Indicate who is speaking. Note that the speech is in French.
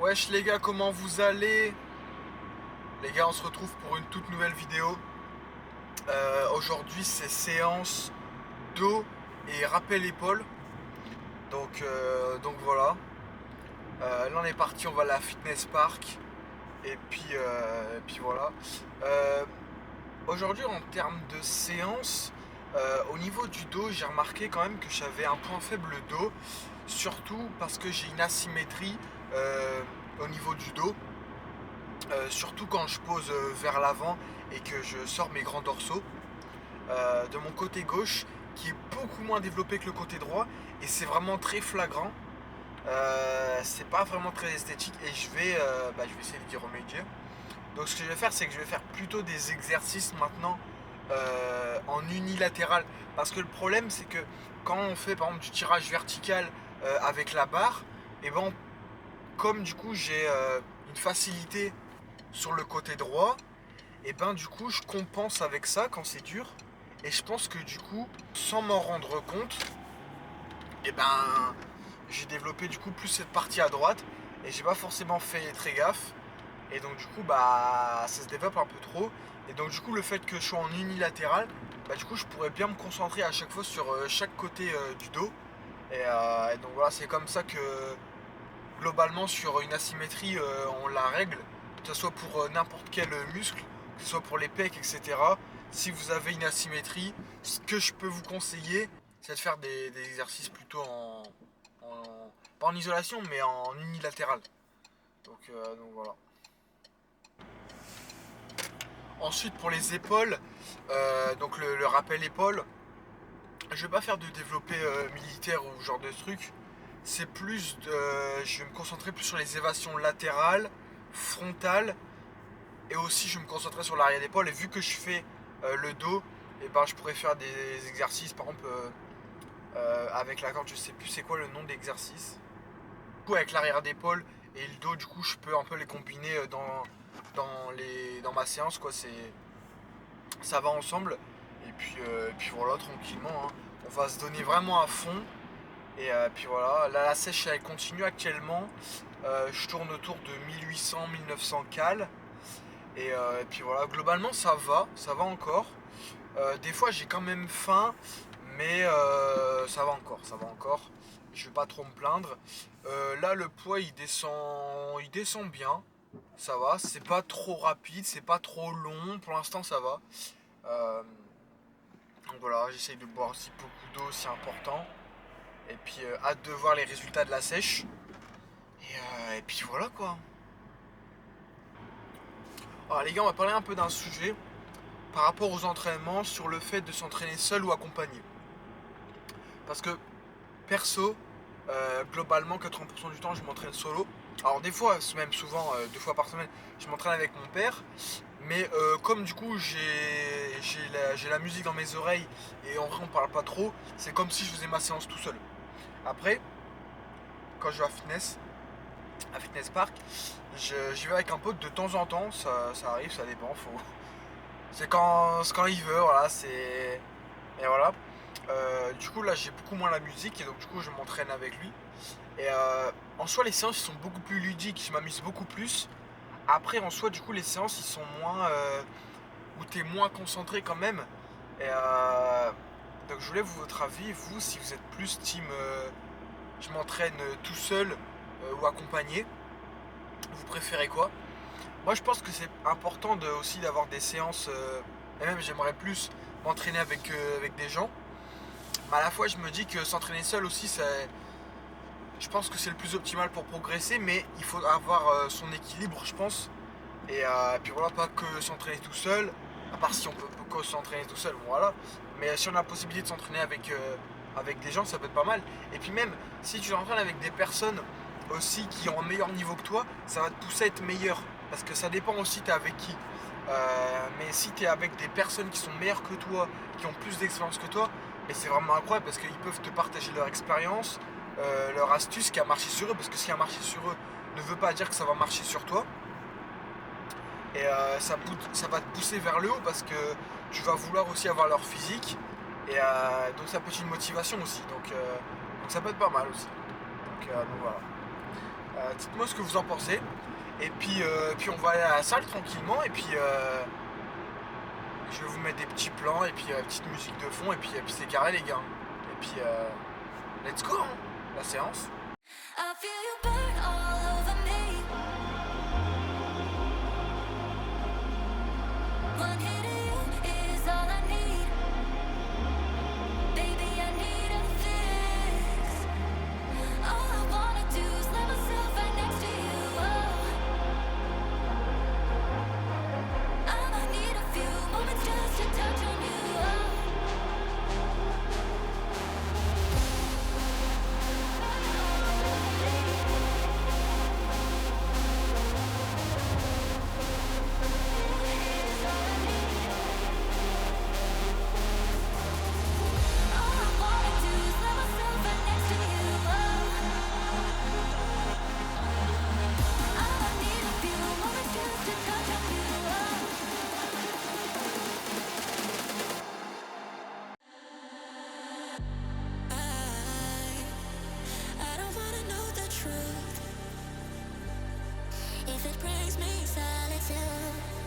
Speaker 1: Wesh les gars, comment vous allez? Les gars, on se retrouve pour une toute nouvelle vidéo. Aujourd'hui, c'est séance dos et rappel épaule. Donc voilà. Là, on est parti, on va à la fitness park. Et puis voilà. Euh, Aujourd'hui, en termes de séance, au niveau du dos, j'ai remarqué quand même que j'avais un point faible dos. Surtout parce que j'ai une asymétrie au niveau du dos. Surtout quand je pose vers l'avant et que je sors mes grands dorsaux. De mon côté gauche, qui est beaucoup moins développé que le côté droit, et c'est vraiment très flagrant. C'est pas vraiment très esthétique, et je vais essayer d'y remédier. Donc ce que je vais faire, c'est que je vais faire plutôt des exercices maintenant en unilatéral. Parce que le problème, c'est que quand on fait par exemple du tirage vertical avec la barre, et ben comme du coup j'ai une facilité sur le côté droit, et ben du coup je compense avec ça quand c'est dur. Et je pense que du coup, sans m'en rendre compte, et ben j'ai développé du coup plus cette partie à droite et j'ai pas forcément fait très gaffe. Et donc du coup bah ça se développe un peu trop. Et donc du coup le fait que je sois en unilatéral, bah du coup je pourrais bien me concentrer à chaque fois sur chaque côté du dos. Et donc voilà, c'est comme ça que globalement sur une asymétrie on la règle, que ce soit pour n'importe quel muscle, que ce soit pour les pecs, etc. Si vous avez une asymétrie, ce que je peux vous conseiller, c'est de faire des exercices plutôt pas en isolation, mais en unilatéral. Donc voilà. Ensuite pour les épaules, donc le rappel épaule, je vais pas faire de développé militaire ou ce genre de truc. C'est plus de, je vais me concentrer plus sur les évasions latérales, frontales, et aussi je vais me concentrer sur l'arrière d'épaule. Et vu que je fais le dos, et ben je pourrais faire des exercices, par exemple avec la corde, je sais plus c'est quoi le nom de l'exercice. Du coup avec l'arrière d'épaule et le dos, du coup je peux un peu les combiner dans ma séance quoi. Ça va ensemble. Et puis voilà, tranquillement, hein. On va se donner vraiment à fond. Et puis voilà, là la sèche elle continue actuellement. Je tourne autour de 1800-1900 cales. Et puis voilà, globalement ça va encore. Des fois j'ai quand même faim, mais ça va encore, ça va encore. Je vais pas trop me plaindre. Là le poids il descend bien. Ça va, c'est pas trop rapide, c'est pas trop long. Pour l'instant ça va. Euh, donc voilà, j'essaye de boire aussi beaucoup d'eau, c'est important. Et puis hâte de voir les résultats de la sèche. Et puis voilà quoi. Alors les gars, on va parler un peu d'un sujet par rapport aux entraînements sur le fait de s'entraîner seul ou accompagné. Parce que perso, globalement 80% du temps je m'entraîne solo. Alors des fois, même souvent 2 fois par semaine, je m'entraîne avec mon père. Mais comme du coup j'ai la musique dans mes oreilles et en vrai on parle pas trop, c'est comme si je faisais ma séance tout seul. Après, quand je vais à Fitness Park, j'y vais avec un pote de temps en temps, ça arrive, ça dépend, c'est quand il veut, voilà, Et voilà. Du coup là j'ai beaucoup moins la musique et donc du coup je m'entraîne avec lui. Et en soi les séances ils sont beaucoup plus ludiques, je m'amuse beaucoup plus. Après en soi du coup les séances ils sont moins où t'es moins concentré quand même. Et donc je voulais votre avis, vous si vous êtes plus team je m'entraîne tout seul ou accompagné, vous préférez quoi? Moi je pense que c'est important aussi d'avoir des séances et même j'aimerais plus m'entraîner avec des gens. Mais à la fois je me dis que s'entraîner seul aussi je pense que c'est le plus optimal pour progresser, mais il faut avoir son équilibre je pense. Et puis voilà, pas que s'entraîner tout seul, à part si on peut que s'entraîner tout seul, bon, voilà. Mais si on a la possibilité de s'entraîner avec des gens, ça peut être pas mal. Et puis même, si tu t'entraînes avec des personnes aussi qui ont un meilleur niveau que toi, ça va te pousser à être meilleur. Parce que ça dépend aussi t'es avec qui. Mais si t'es avec des personnes qui sont meilleures que toi, qui ont plus d'expérience que toi, et c'est vraiment incroyable parce qu'ils peuvent te partager leur expérience, leur astuce qui a marché sur eux. Parce que ce qui a marché sur eux ne veut pas dire que ça va marcher sur toi. Et ça va te pousser vers le haut parce que tu vas vouloir aussi avoir leur physique. Et donc ça peut être une motivation aussi. Donc ça peut être pas mal aussi. Donc voilà. Dites-moi ce que vous en pensez. Et puis on va aller à la salle tranquillement. Et puis je vais vous mettre des petits plans et puis petite musique de fond. Et puis c'est carré les gars. Et puis let's go, hein, la séance.
Speaker 2: I feel you burn all over me. One hit of you is all I need. Baby, I need a fix. All I wanna do is let myself right next to you. Oh, I might need a few moments just to touch on you. Oh. If it brings me solitude,